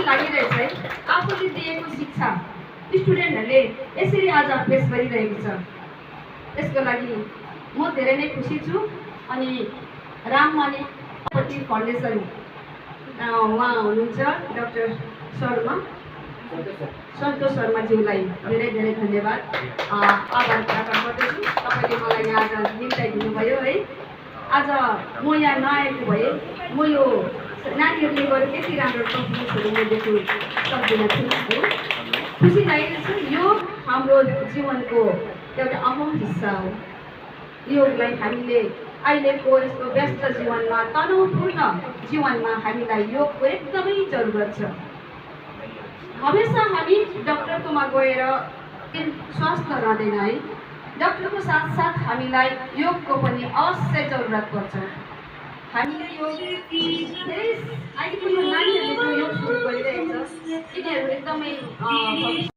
लागिरहेछ है। आफूले दिएको शिक्षा स्टुडेन्टहरूले यसरी आज फेस गरिरहेको छ। त्यसको लागि म धेरै नै खुसी छु। अनि राममाने फाउन्डेसन उहाँ हुनुहुन्छ डाक्टर शर्मा, सन्तोष शर्माज्यूलाई धेरै धेरै धन्यवाद, आभार प्रकट गर्दछु। तपाईँले मलाई यहाँ आज निम्ताइदिनु भयो है। आज म यहाँ नआएको भए म यो नानीहरूले गरेको यति राम्रो पर्फर्मेन्सहरू म देख्नु सक्दिनँ थिएँ है। खुसी लागेको छ। यो हाम्रो जीवनको एउटा अहम हिस्सा हो। योगलाई हामीले अहिलेको यस्तो व्यस्त जीवनमा, तनावपूर्ण जीवनमा हामीलाई योगको एकदमै जरुरत छ। हमेसा हामी डक्टरकोमा गएर स्वास्थ्य रहँदैन है। डक्टरको साथसाथ हामीलाई योगको पनि अवश्य जरुरत पर्छ। हामीले यो धेरै अहिलेको यो नानीहरूले जो योग सुरु गरिरहेको छ, यिनीहरू एकदमै